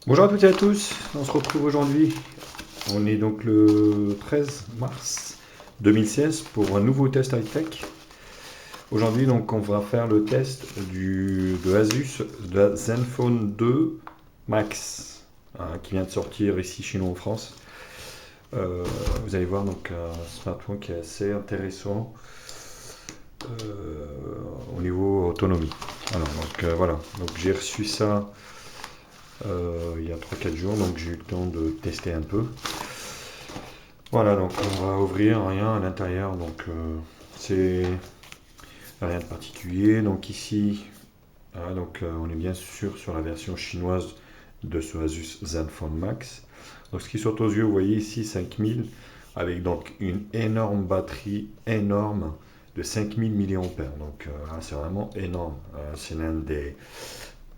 Bonjour à toutes et à tous, on se retrouve aujourd'hui. On est donc le 13 mars 2016 pour un nouveau test high-tech. Aujourd'hui, donc, on va faire le test de Asus, de la Zenfone 2 Max, hein, qui vient de sortir ici chez nous en France. Vous allez voir donc un smartphone qui est assez intéressant au niveau autonomie. Alors, voilà, donc j'ai reçu ça il y a 3-4 jours, donc j'ai eu le temps de tester un peu. Voilà, donc on va ouvrir rien à l'intérieur, donc c'est rien de particulier. Donc ici, donc on est bien sûr sur la version chinoise de ce Asus Zenfone Max. Donc ce qui saute aux yeux, vous voyez ici 5000 avec donc une énorme batterie énorme de 5000 mAh. Donc c'est vraiment énorme. C'est l'un des,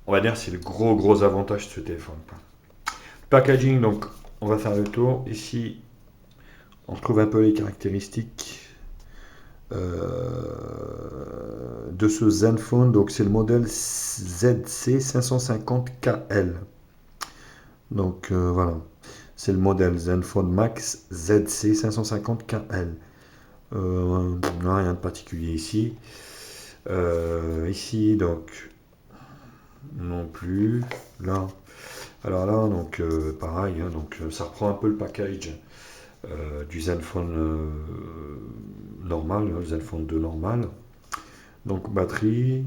on va dire, c'est le gros avantage de ce téléphone. Packaging, donc on va faire le tour. Ici, on retrouve un peu les caractéristiques de ce Zenfone. Donc c'est le modèle ZC550KL. Donc voilà, c'est le modèle Zenfone Max ZC550KL. Rien de particulier ici. Ici donc non plus. Là, alors là donc pareil, hein, donc ça reprend un peu le package du Zenfone normal, le Zenfone 2 normal. Donc batterie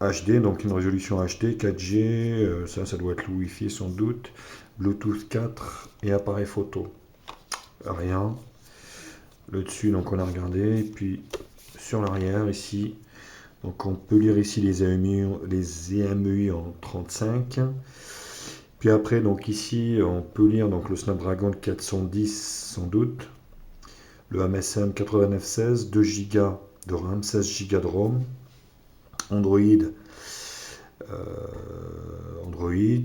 HD, donc une résolution HD, 4G, ça doit être le Wi-Fi sans doute, Bluetooth 4 et appareil photo. Rien. Le dessus, donc on a regardé, et puis sur l'arrière ici, donc on peut lire ici les EMUI en 35. Puis après, donc ici, on peut lire donc le Snapdragon 410 sans doute, le MSM 8916, 2 Go de RAM, 16 Go de ROM, Android,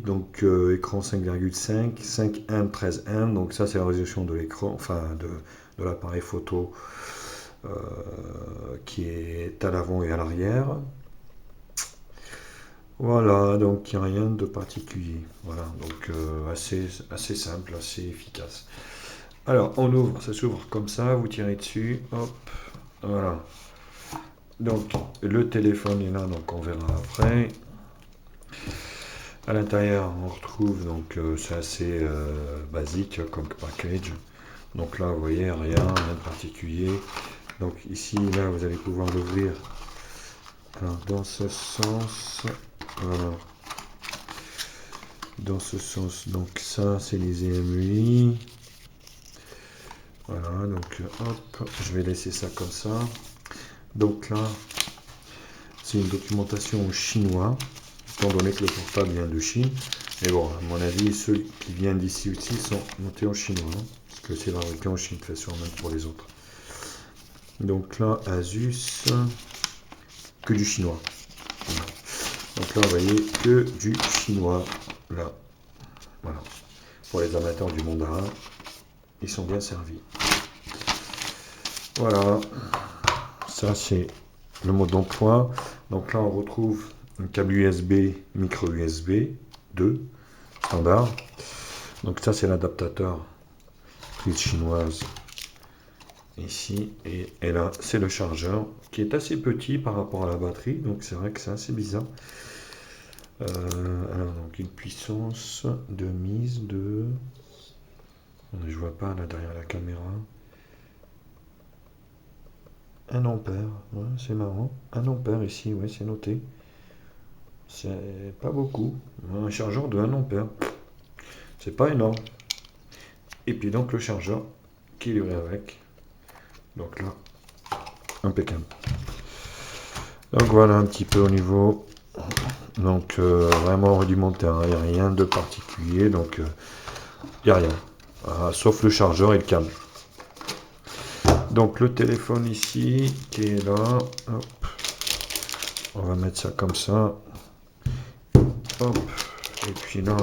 donc écran 5,5, 5M, 13M, donc ça c'est la résolution de l'écran, enfin de l'appareil photo qui est à l'avant et à l'arrière. Voilà, donc il n'y a rien de particulier. Voilà, donc assez simple, assez efficace. Alors on ouvre, ça s'ouvre comme ça, vous tirez dessus, hop, voilà. Donc le téléphone est là, donc on verra après. À l'intérieur, on retrouve, donc c'est assez basique comme package. Donc là, vous voyez, rien de particulier. Donc ici, là, vous allez pouvoir l'ouvrir. Alors, dans ce sens, voilà. Dans ce sens, donc ça, c'est les EMUI. Voilà, donc hop, je vais laisser ça comme ça. Donc là, c'est une documentation en chinois, étant donné que le portable vient de Chine. Mais bon, à mon avis, ceux qui viennent d'ici aussi sont notés en chinois, hein, parce que c'est fabriqué en Chine, de toute façon, même pour les autres. Donc là, Asus, que du chinois. Voilà. Donc là, vous voyez, que du chinois. Là, voilà. Pour les amateurs du mandarin, ils sont bien servis. Voilà, ça c'est le mode d'emploi. Donc là, on retrouve un câble USB, micro USB 2, standard. Donc ça, c'est l'adaptateur prise chinoise ici. Et là, c'est le chargeur qui est assez petit par rapport à la batterie. Donc c'est vrai que c'est assez bizarre. Alors, donc une puissance de mise de... Je vois pas là derrière la caméra. 1 ampère, ouais, c'est marrant. 1 ampère ici, ouais, c'est noté. C'est pas beaucoup. Un chargeur de 1 ampère. C'est pas énorme. Et puis donc le chargeur qui est livré avec. Donc là, impeccable. Donc voilà un petit peu au niveau. Donc vraiment rudimentaire, il n'y a rien de particulier. Donc il n'y a rien. Sauf le chargeur et le câble. Donc le téléphone ici qui est là. Hop. On va mettre ça comme ça. Hop. Et puis là,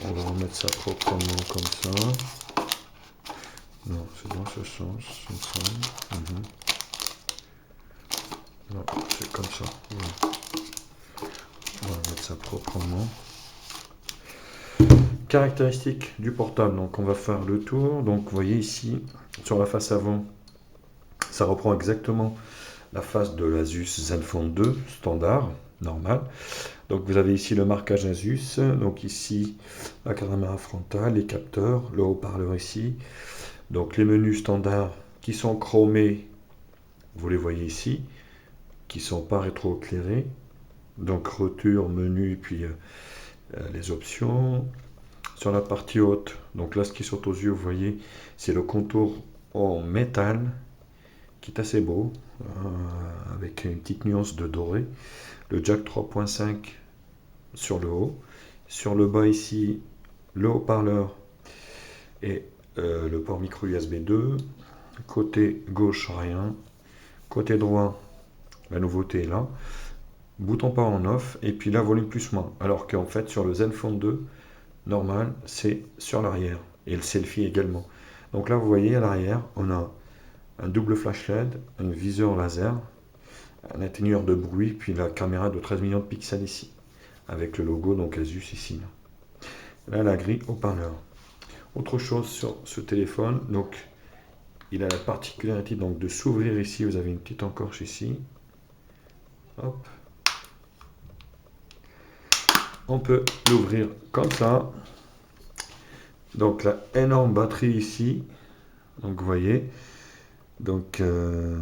on va remettre ça proprement comme ça. Non, c'est dans ce sens, il me semble. Non, c'est comme ça. Voilà. On va mettre ça proprement. Caractéristiques du portable, donc on va faire le tour. Donc vous voyez ici, sur la face avant, ça reprend exactement la face de l'Asus Zenfone 2 standard, normal. Donc vous avez ici le marquage Asus, donc ici la caméra frontale, les capteurs, le haut-parleur ici. Donc les menus standards qui sont chromés, vous les voyez ici, qui sont pas rétro-éclairés. Donc retour, menu, puis les options. Sur la partie haute, donc là ce qui saute aux yeux, vous voyez, c'est le contour en métal, qui est assez beau, avec une petite nuance de doré. Le jack 3.5 sur le haut. Sur le bas ici, le haut-parleur et le port micro USB 2. Côté gauche, rien. Côté droit, la nouveauté est là. Bouton power on off, et puis là, volume plus moins. Alors qu'en fait, sur le Zenfone 2, normal, c'est sur l'arrière. Et le selfie également. Donc là, vous voyez, à l'arrière, on a un double flash LED, un viseur laser, un atténuateur de bruit, puis la caméra de 13 millions de pixels ici, avec le logo, donc Asus ici. Là, la grille haut-parleur. Autre chose sur ce téléphone, donc il a la particularité donc de s'ouvrir ici. Vous avez une petite encorche ici. Hop. On peut l'ouvrir comme ça. Donc la énorme batterie ici. Donc vous voyez. Donc de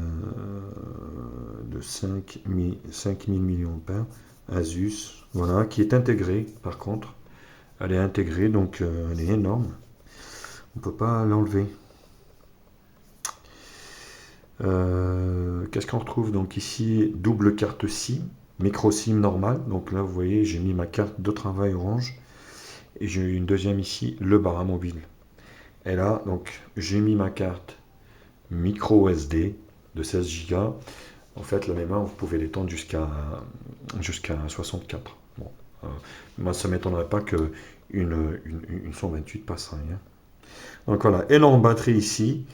5000 mAh. Asus. Voilà. Qui est intégrée par contre. Elle est intégrée. Donc elle est énorme. On ne peut pas l'enlever. Qu'est-ce qu'on retrouve donc ici? Double carte SIM, micro SIM normal. Donc là, vous voyez, j'ai mis ma carte de travail orange et j'ai une deuxième ici, le bar mobile. Et là, donc j'ai mis ma carte micro SD de 16 Go. En fait, la mémoire, vous pouvez l'étendre jusqu'à 64. Bon, moi, ça m'étonnerait pas que une 128 passerait. Hein. Donc voilà, énorme batterie ici.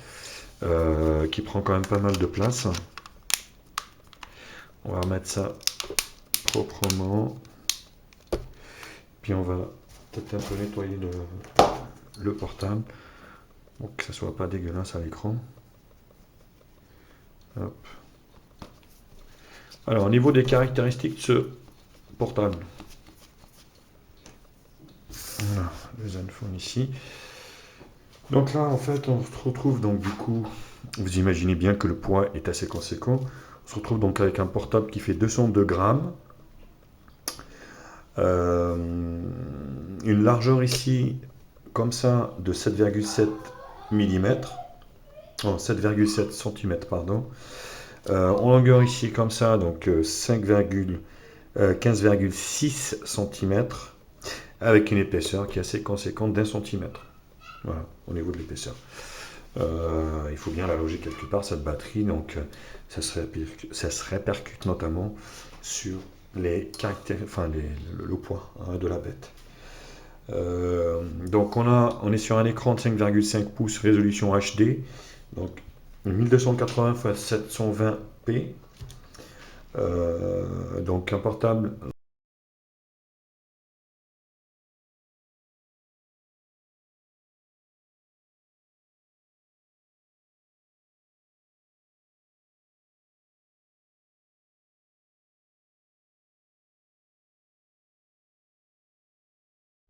Qui prend quand même pas mal de place. On va remettre ça proprement. Puis on va peut-être un peu nettoyer le portable pour que ça soit pas dégueulasse à l'écran. Hop. Alors au niveau des caractéristiques de ce portable, voilà, le Zenfone ici. Donc là en fait on se retrouve donc du coup, vous imaginez bien que le poids est assez conséquent. On se retrouve donc avec un portable qui fait 202 grammes. Une largeur ici comme ça de 7,7 mm, oh, 7,7 cm pardon. En longueur ici comme ça donc 15,6 cm avec une épaisseur qui est assez conséquente d'1 cm. Voilà, au niveau de l'épaisseur. Il faut bien la loger quelque part cette batterie, donc ça se répercute notamment sur les caractères, enfin le poids hein, de la bête. Donc on est sur un écran de 5,5 pouces résolution HD, donc 1280 x 720p, donc un portable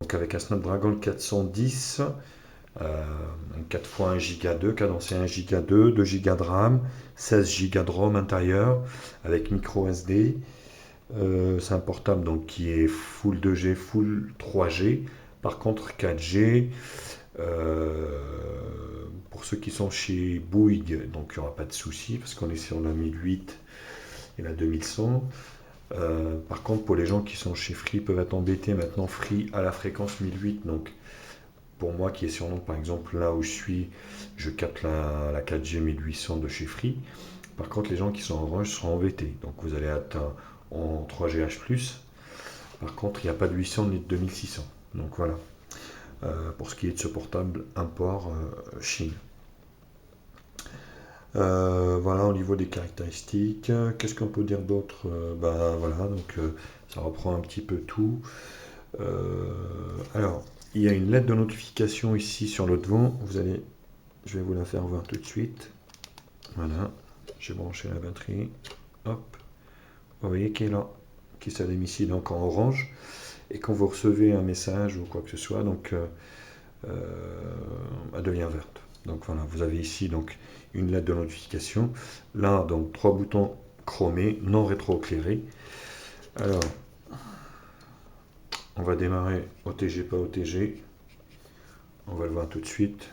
donc avec un Snapdragon 410, 4 x 1 Go 2, cadencé 1 Go 2, 2 Go de RAM, 16 Go de ROM intérieur avec micro SD. C'est un portable donc, qui est full 2G, full 3G. Par contre 4G, pour ceux qui sont chez Bouygues, donc il n'y aura pas de souci parce qu'on est sur la 1008 et la 2100. Par contre, pour les gens qui sont chez Free, peuvent être embêtés. Maintenant, Free à la fréquence 1008. Donc, pour moi qui est sur Nantes, par exemple, là où je suis, je capte la 4G 1800 de chez Free. Par contre, les gens qui sont en Orange seront embêtés. Donc, vous allez être en 3GH+. Par contre, il n'y a pas de 800 ni de 2600. Donc, voilà. Pour ce qui est de ce portable import Chine. Voilà au niveau des caractéristiques. Qu'est-ce qu'on peut dire d'autre? Voilà, donc ça reprend un petit peu tout. Alors, il y a une lettre de notification ici sur le devant. Je vais vous la faire voir tout de suite. Voilà, j'ai branché la batterie. Hop, vous voyez qu'elle est là, qui s'allume ici donc en orange. Et quand vous recevez un message ou quoi que ce soit, donc elle devient verte. Donc voilà, vous avez ici donc une lettre de notification. Là, donc 3 boutons chromés, non rétro-éclairés. Alors, on va démarrer OTG, pas OTG. On va le voir tout de suite.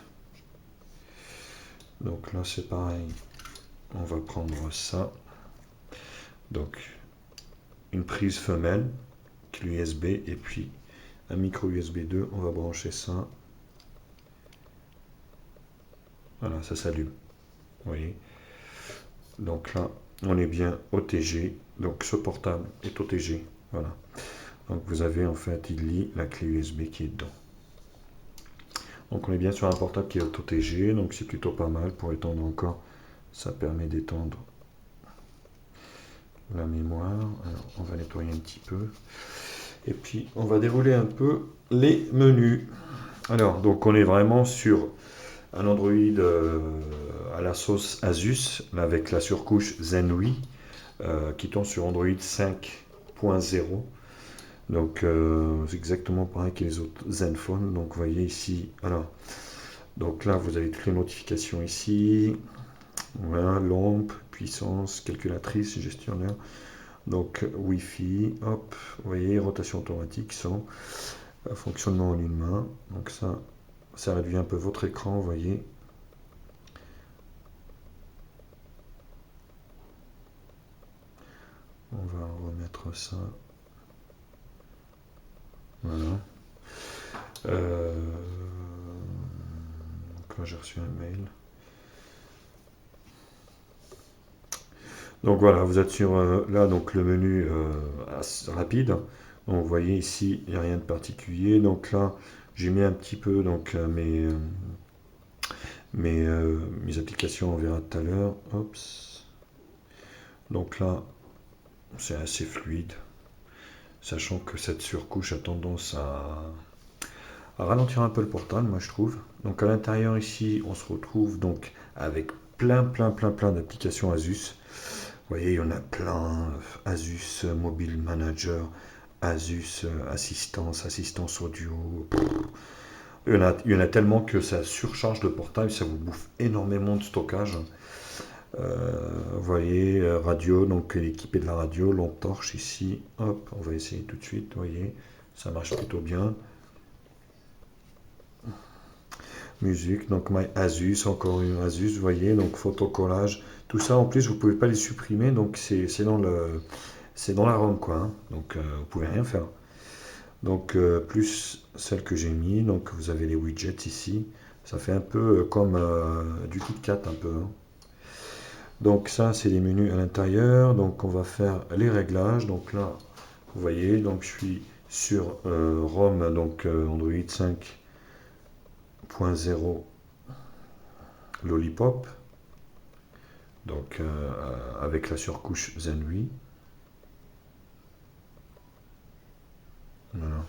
Donc là, c'est pareil. On va prendre ça. Donc, une prise femelle, clé USB, et puis un micro USB 2. On va brancher ça. Voilà, ça s'allume. Vous voyez. Donc là, on est bien OTG. Donc ce portable est OTG. Voilà. Donc vous avez en fait, il lit la clé USB qui est dedans. Donc on est bien sur un portable qui est OTG. Donc c'est plutôt pas mal pour étendre encore. Ça permet d'étendre la mémoire. Alors on va nettoyer un petit peu. Et puis on va dérouler un peu les menus. Alors donc on est vraiment sur un Android à la sauce Asus avec la surcouche Zenui qui tombe sur Android 5.0. Donc c'est exactement pareil que les autres Zenfone. Donc vous voyez ici, alors, donc là vous avez toutes les notifications ici. Voilà, lampe, puissance, calculatrice, gestionnaire. Donc Wi-Fi, hop, vous voyez, rotation automatique, son, fonctionnement en une main. Donc ça réduit un peu votre écran, vous voyez. On va remettre ça. Voilà. Donc là j'ai reçu un mail. Donc voilà, vous êtes sur là donc le menu rapide. Donc, vous voyez ici, il n'y a rien de particulier. Donc là, j'ai mis un petit peu donc mes applications, on verra tout à l'heure. Oups. Donc là, c'est assez fluide, sachant que cette surcouche a tendance à ralentir un peu le portable, moi je trouve. Donc à l'intérieur ici, on se retrouve donc avec plein d'applications Asus. Vous voyez, il y en a plein. Asus Mobile Manager, Asus assistance audio. Il y en a tellement que ça surcharge le portable, ça vous bouffe énormément de stockage. Vous voyez, radio, donc équipé de la radio, lampe torche ici. Hop, on va essayer tout de suite, vous voyez, ça marche plutôt bien. Musique, donc My Asus, encore une Asus, vous voyez, donc photocollage. Tout ça, en plus, vous pouvez pas les supprimer, donc c'est dans la ROM, quoi. Hein. Donc, vous pouvez rien faire. Donc, plus celle que j'ai mis, donc vous avez les widgets ici. Ça fait un peu comme du KitKat, un peu. Hein. Donc, ça, c'est les menus à l'intérieur. Donc, on va faire les réglages. Donc là, vous voyez, donc je suis sur ROM, donc Android 5.0 Lollipop. Donc avec la surcouche Zenui. Voilà.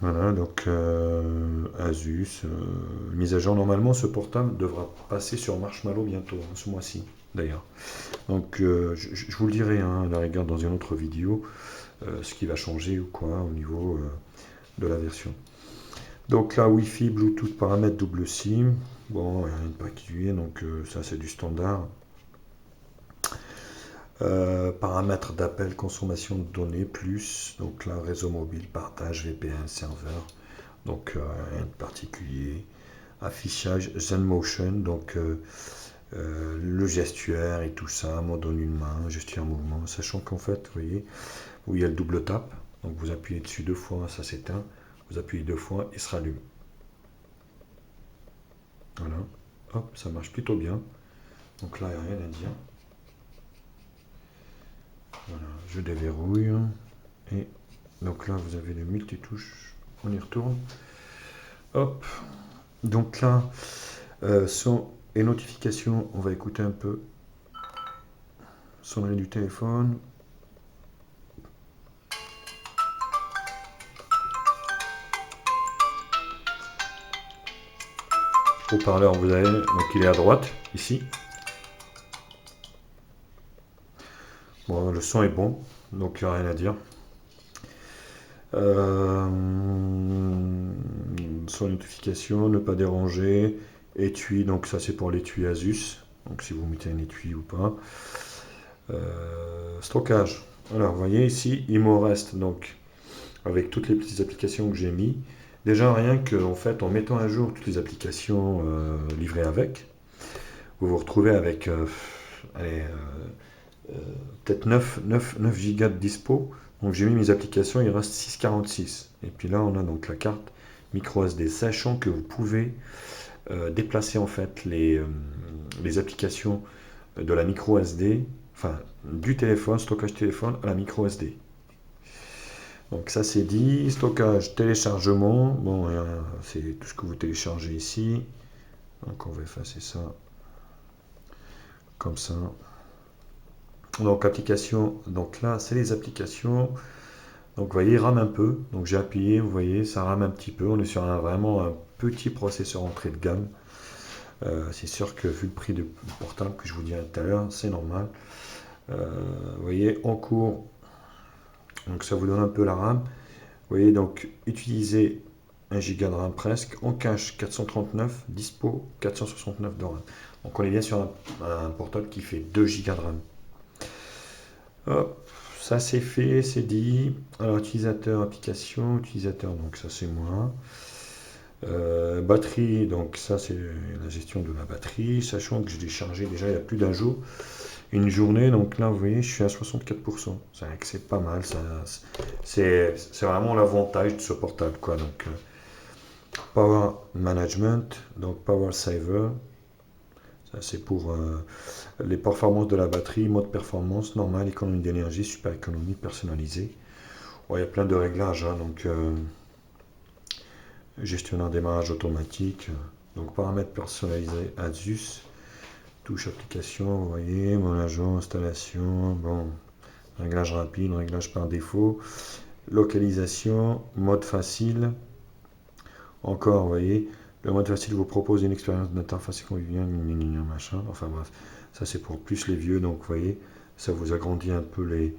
Voilà, donc Asus. Mise à jour, normalement ce portable devra passer sur Marshmallow bientôt, hein, ce mois-ci d'ailleurs. Donc je vous le dirai hein, à la rigueur dans une autre vidéo, ce qui va changer ou quoi au niveau de la version. Donc là, Wi-Fi, Bluetooth, paramètres, double SIM. Bon, rien de particulier, donc ça c'est du standard. Paramètres d'appel, consommation de données, plus, donc là, réseau mobile, partage, VPN, serveur, donc rien de particulier. Affichage, ZenMotion, donc le gestuaire et tout ça, mode en une main, gestuelle en mouvement, sachant qu'en fait, vous voyez, où il y a le double tap, donc vous appuyez dessus 2 fois, ça s'éteint, vous appuyez 2 fois et se rallume. Voilà, hop, ça marche plutôt bien. Donc là, il n'y a rien à dire. Voilà, je déverrouille. Et donc là, vous avez les multitouches. On y retourne. Hop. Donc là, son et notifications, on va écouter un peu. Sonnerie du téléphone. haut-parleur, vous avez, donc il est à droite, ici. Bon, le son est bon, donc il n'y a rien à dire. Son notification, ne pas déranger, étui, donc ça c'est pour l'étui Asus, donc si vous mettez un étui ou pas. Stockage, alors vous voyez ici, il me reste donc, avec toutes les petites applications que j'ai mis, déjà rien que en fait, en mettant à jour toutes les applications livrées avec, vous vous retrouvez avec allez, peut-être 9 Go de dispo. Donc j'ai mis mes applications, il reste 6,46. Et puis là, on a donc la carte micro SD, sachant que vous pouvez déplacer en fait les applications de la micro SD, enfin du téléphone, stockage téléphone à la micro SD. Donc ça c'est dit, stockage, téléchargement, bon c'est tout ce que vous téléchargez ici. Donc on va effacer ça comme ça. Donc application, donc là c'est les applications. Donc vous voyez, il rame un peu. Donc j'ai appuyé, vous voyez, ça rame un petit peu. On est sur vraiment un petit processeur entrée de gamme. C'est sûr que vu le prix du portable que je vous disais tout à l'heure, c'est normal. Vous voyez, en cours, donc ça vous donne un peu la RAM. Vous voyez, donc utiliser 1 Go de RAM presque. En cache 439, dispo 469 de RAM. Donc on est bien sur un portable qui fait 2 Go de RAM. Hop. Ça c'est fait, c'est dit. Alors utilisateur, application, utilisateur, donc ça c'est moi. Batterie, donc ça c'est la gestion de la batterie, sachant que je l'ai chargé déjà il y a plus d'un jour, une journée, donc là vous voyez je suis à 64%. C'est pas mal, c'est vraiment l'avantage de ce portable quoi. Donc Power Management, donc Power Saver, ça c'est pour les performances de la batterie, mode performance, normal, économie d'énergie, super économie, personnalisée. Bon, il y a plein de réglages, hein, donc gestionnaire démarrage automatique, donc paramètres personnalisés Asus, touche application, vous voyez, mon agent, installation, bon, réglage rapide, réglage par défaut, localisation, mode facile, encore, vous voyez, le mode facile vous propose une expérience d'interface conviviale, machin, enfin bref, ça c'est pour plus les vieux, donc vous voyez, ça vous agrandit un peu les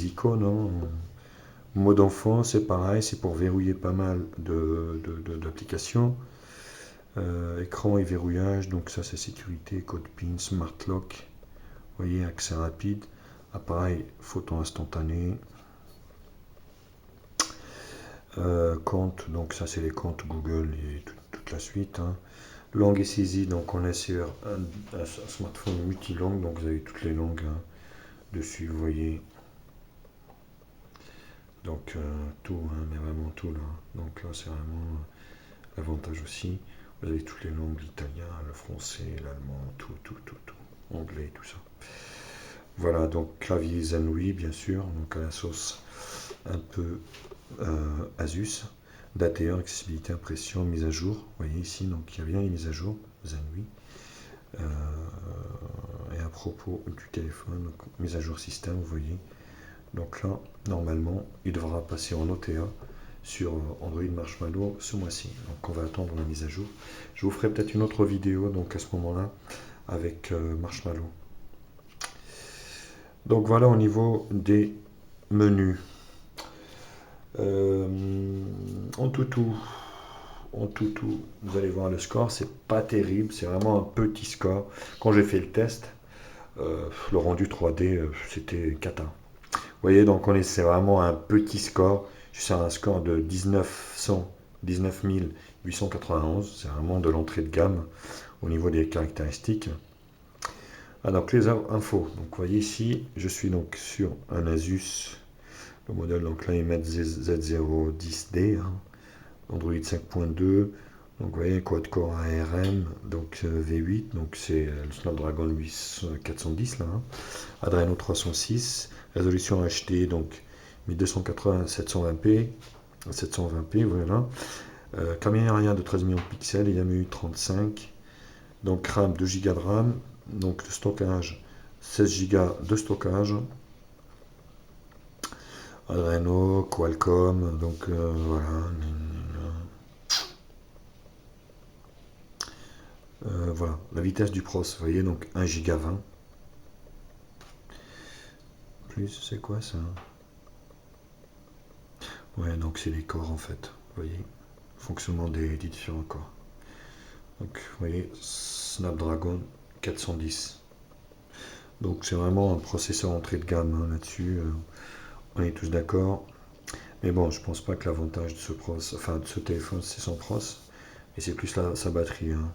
icônes, hein. Mode enfant, c'est pareil, c'est pour verrouiller pas mal d'applications. Écran et verrouillage, donc ça c'est sécurité, code PIN, smart lock, vous voyez, accès rapide, appareil photo instantané, compte, donc ça c'est les comptes Google et toute la suite, hein. Langue et saisie, donc on est sur un smartphone multilangue, donc vous avez toutes les langues, hein, dessus, vous voyez. Donc tout, hein, mais vraiment tout là. Donc là c'est vraiment l'avantage aussi. Vous avez toutes les langues, l'italien, le français, l'allemand, tout, anglais, tout ça. Voilà, donc clavier Zenui bien sûr, donc à la sauce un peu Asus. Dater, accessibilité, impression, mise à jour. Vous voyez ici, donc il y a bien les mises à jour, Zenui. Et à propos du téléphone, donc, mise à jour système, vous voyez. Donc là, normalement, il devra passer en OTA sur Android Marshmallow ce mois-ci. Donc on va attendre la mise à jour. Je vous ferai peut-être une autre vidéo donc à ce moment-là avec Marshmallow. Donc voilà au niveau des menus. En tout, vous allez voir le score, c'est pas terrible, c'est vraiment un petit score. Quand j'ai fait le test, le rendu 3D, c'était cata. Vous voyez, donc c'est vraiment un petit score. Je suis à un score de 19 891. C'est vraiment de l'entrée de gamme au niveau des caractéristiques. Ah, donc les infos. Donc vous voyez ici, je suis donc sur un Asus. Le modèle, donc là, ils mettent Z010D. Hein, Android 5.2. Donc vous voyez, quad-core ARM, donc V8, donc c'est le Snapdragon 410 là. Hein, Adreno 306. Résolution HD, donc 1280 720p, 720p, voilà. Caméra arrière de 13 millions de pixels, IMEI 35, donc RAM 2 Go de RAM, donc le stockage 16 Go de stockage, Adreno, Qualcomm, donc voilà. voilà, la vitesse du pros, vous voyez, donc 1 giga 20. Plus, c'est quoi ça? Ouais, donc c'est les corps en fait, vous voyez, fonctionnement des différents corps. Donc, vous voyez, Snapdragon 410. Donc c'est vraiment un processeur entrée de gamme hein, là-dessus, on est tous d'accord. Mais bon, je pense pas que l'avantage de ce enfin de ce téléphone, c'est son pros, et c'est plus sa batterie. Hein.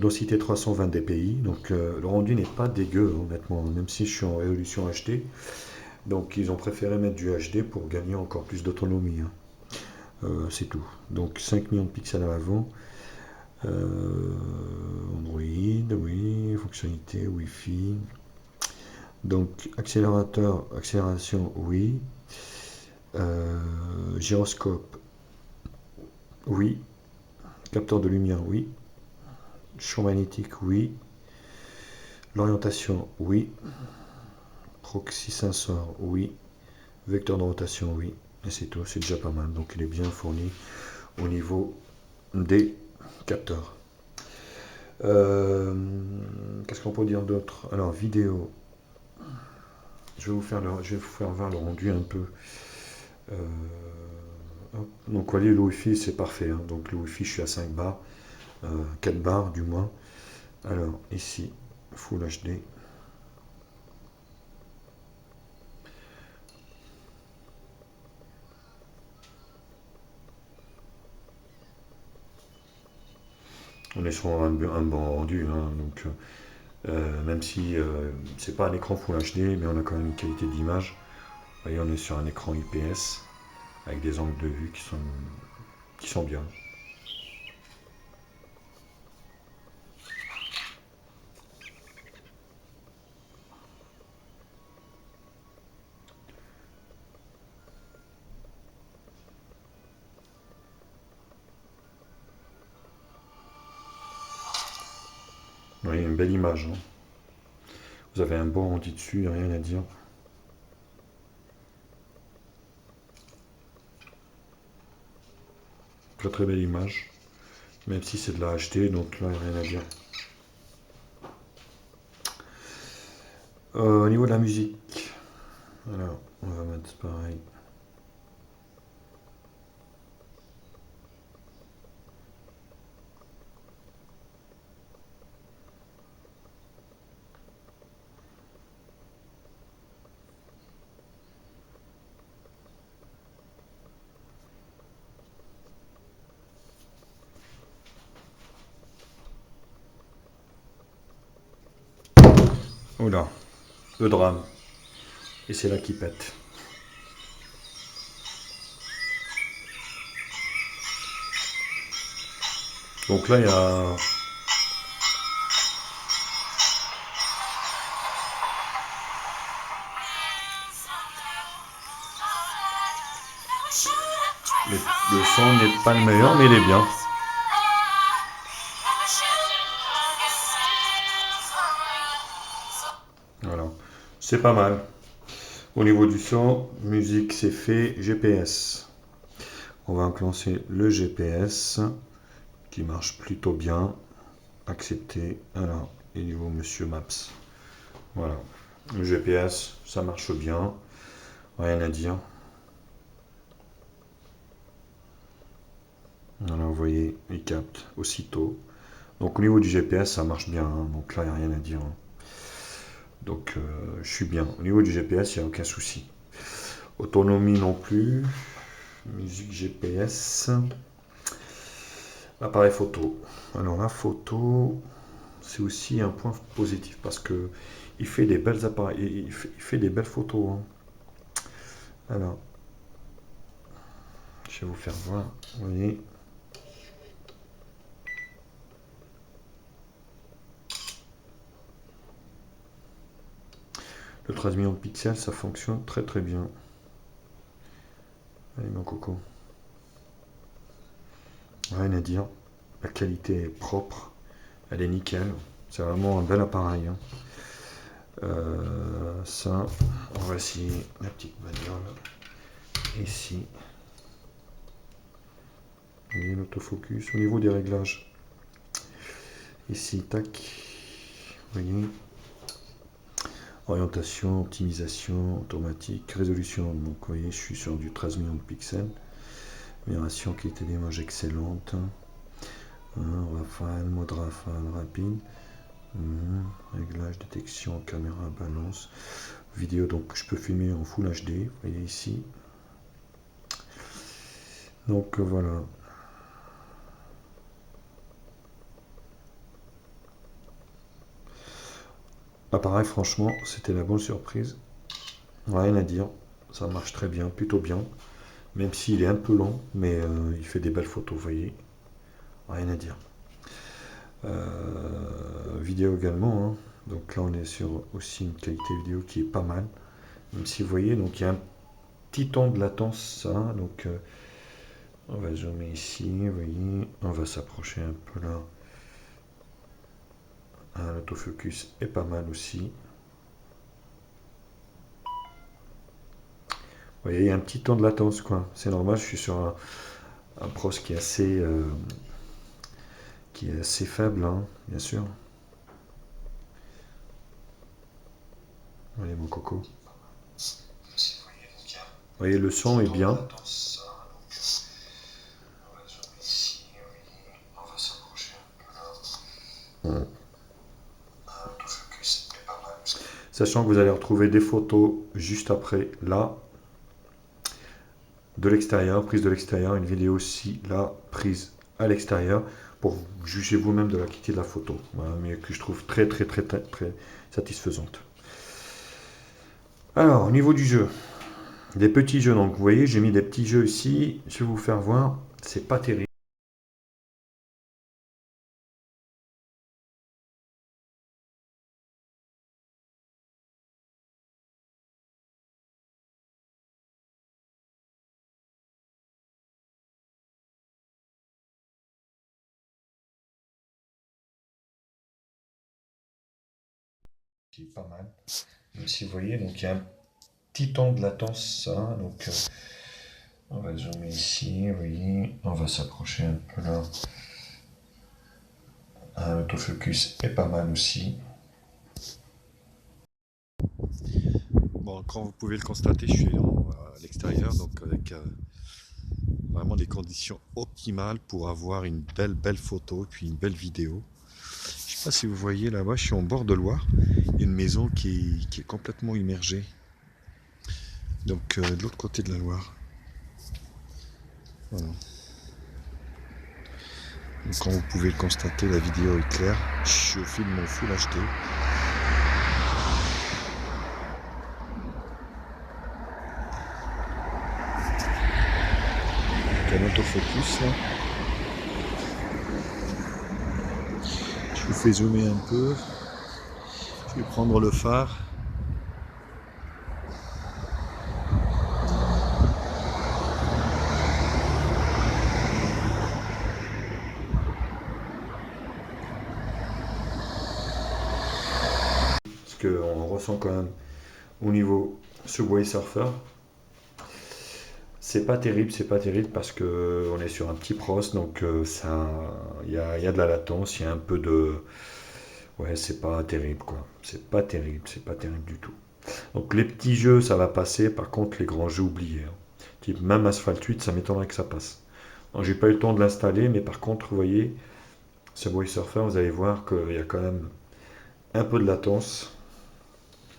Densité 320 dpi, donc le rendu n'est pas dégueu honnêtement, même si je suis en résolution HD. Donc ils ont préféré mettre du HD pour gagner encore plus d'autonomie. Hein. C'est tout. Donc 5 millions de pixels à l'avant. Android, oui, fonctionnalité, Wi-Fi. Donc accélération, oui. Gyroscope, oui. Capteur de lumière, oui. Champ magnétique, oui. L'orientation, oui. Proxy sensor, oui. Vecteur de rotation, oui. Et c'est tout, c'est déjà pas mal. Donc il est bien fourni au niveau des capteurs. Qu'est-ce qu'on peut dire d'autre? Alors, vidéo. Je vais vous faire voir le rendu un peu. Donc, vous voyez, le Wi-Fi, c'est parfait. Hein. Donc, le Wi-Fi, je suis à 5 bars. 4 bars, du moins. Alors, ici, Full HD. On est sur un bon rendu. Hein. Donc, même si c'est pas un écran Full HD, mais on a quand même une qualité d'image. Vous voyez, on est sur un écran IPS avec des angles de vue qui sont bien. Oui, une belle image. Hein. Vous avez un bon rendu dessus, rien à dire. Très très belle image. Même si c'est de la HD, donc là, rien à dire. Au niveau de la musique, alors, on va mettre pareil. Oula, le drame. Et c'est là qui pète. Donc là, il y a... Le son n'est pas le meilleur, mais il est bien. Voilà, c'est pas mal. Au niveau du son, musique c'est fait, GPS. On va enclencher le GPS qui marche plutôt bien. Accepter. Alors, et niveau Monsieur Maps. Voilà. Le GPS, ça marche bien. Rien à dire. Alors, vous voyez, il capte aussitôt. Donc, au niveau du GPS, ça marche bien. Hein. Donc là, il n'y a rien à dire. Hein. Donc, je suis bien. Au niveau du GPS, il n'y a aucun souci. Autonomie non plus. Musique GPS. Appareil photo. Alors, la photo, c'est aussi un point positif parce que il fait des belles appareils, il fait des belles photos. Hein. Alors, je vais vous faire voir. Vous voyez. Le 13 millions de pixels, ça fonctionne très très bien. Allez mon coco. Rien à dire. La qualité est propre. Elle est nickel. C'est vraiment un bel appareil. Hein. Ça, on va essayer la petite bagnole. Ici. Vous voyez l'autofocus. Au niveau des réglages, Ici, tac. Vous voyez. Orientation, optimisation, automatique, résolution. Donc, vous voyez, je suis sur du 13 millions de pixels. Amélioration, qualité d'image excellente. Rafale, mode rafale rapide. Réglage, détection, caméra, balance. Vidéo, donc je peux filmer en Full HD. Vous voyez ici. Donc voilà. Pareil, franchement, c'était la bonne surprise. Rien à dire. Ça marche très bien, plutôt bien. Même s'il est un peu lent, mais il fait des belles photos, vous voyez. Rien à dire. Vidéo également. Hein. Donc là, on est sur aussi une qualité vidéo qui est pas mal. Même si vous voyez, donc il y a un petit temps de latence, ça. Donc on va zoomer ici, vous voyez. On va s'approcher un peu là. L'autofocus est pas mal aussi. Vous voyez, il y a un petit temps de latence, quoi. C'est normal, je suis sur un pros qui est assez faible, hein, bien sûr. Allez, mon coco. Vous voyez, le son est bien. Sachant que vous allez retrouver des photos juste après, là, de l'extérieur, prise de l'extérieur, une vidéo aussi, là, prise à l'extérieur, pour juger vous-même de la qualité de la photo, voilà, mais que je trouve très satisfaisante. Alors, au niveau du jeu, des petits jeux, donc vous voyez, j'ai mis des petits jeux ici, je vais vous faire voir, c'est pas terrible. Qui est pas mal, même si vous voyez, donc il y a un petit temps de latence, ça, donc on va zoomer ici, vous voyez, on va s'approcher un peu là. L'autofocus est pas mal aussi. Bon, quand vous pouvez le constater, je suis à l'extérieur, donc avec vraiment des conditions optimales pour avoir une belle photo et puis une belle vidéo. Je sais pas si vous voyez là-bas, je suis en bord de Loire. Il y a une maison qui est complètement immergée. Donc de l'autre côté de la Loire. Voilà. Donc, comme vous pouvez le constater, la vidéo est claire. Je filme en Full HD. Donc un autofocus là. Je vous fais zoomer un peu. Je vais prendre le phare. Parce qu'on ressent quand même au niveau Subway Surfer. C'est pas terrible parce que on est sur un petit pros, donc ça, il y a de la latence, il y a un peu de, ouais, c'est pas terrible quoi. C'est pas terrible du tout. Donc les petits jeux, ça va passer. Par contre, les grands jeux, oubliés. Hein. Type même Asphalt 8, ça m'étonnerait que ça passe. J'ai pas eu le temps de l'installer, mais par contre, vous voyez, Subway Surfer, vous allez voir qu'il y a quand même un peu de latence.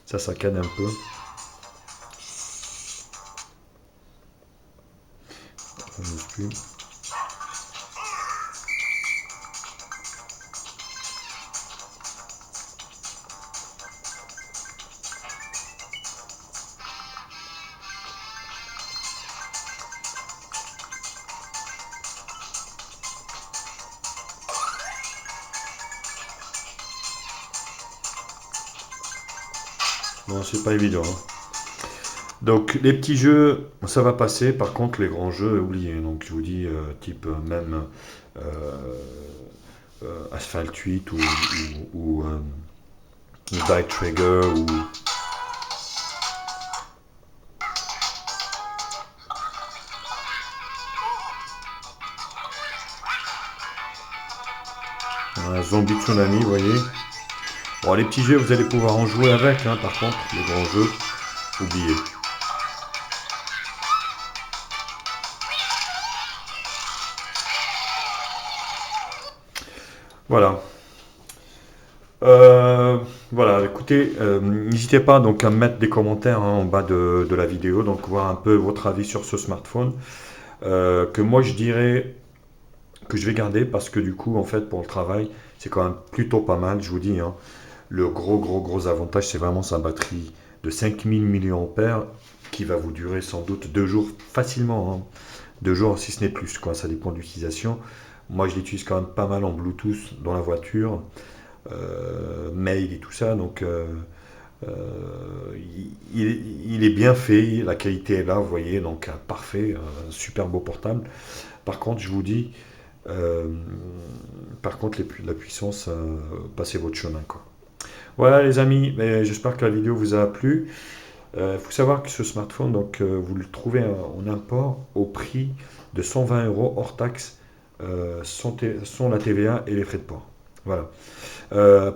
Ça saccade un peu. On n'ose plus. Non, c'est pas évident. Hein. Donc les petits jeux, ça va passer. Par contre, les grands jeux, oubliez. Donc je vous dis, type même Asphalt 8 ou Die Trigger ou Un zombie tsunami, vous voyez. Bon, les petits jeux, vous allez pouvoir en jouer avec, hein, par contre, les grands jeux, oubliez. Voilà. Euh, voilà, écoutez, n'hésitez pas donc à mettre des commentaires hein, en bas de la vidéo, donc voir un peu votre avis sur ce smartphone, que moi je dirais que je vais garder parce que du coup, en fait, pour le travail, c'est quand même plutôt pas mal, je vous dis, hein. Le gros avantage, c'est vraiment sa batterie de 5000 mAh qui va vous durer sans doute 2 jours facilement, hein. 2 jours si ce n'est plus, quoi, ça dépend de l'utilisation. Moi, je l'utilise quand même pas mal en Bluetooth dans la voiture, mail et tout ça, donc il est bien fait, la qualité est là, vous voyez, donc parfait, super beau portable. Par contre, je vous dis, euh, par contre, la puissance, passez votre chemin, quoi. Voilà les amis, ben, j'espère que la vidéo vous a plu. Il faut savoir que ce smartphone, donc, vous le trouvez en import au prix de 120 euros hors taxe, sans la TVA et les frais de port. Voilà.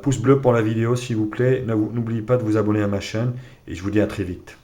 Pouce bleu pour la vidéo s'il vous plaît. N'oubliez pas de vous abonner à ma chaîne et je vous dis à très vite.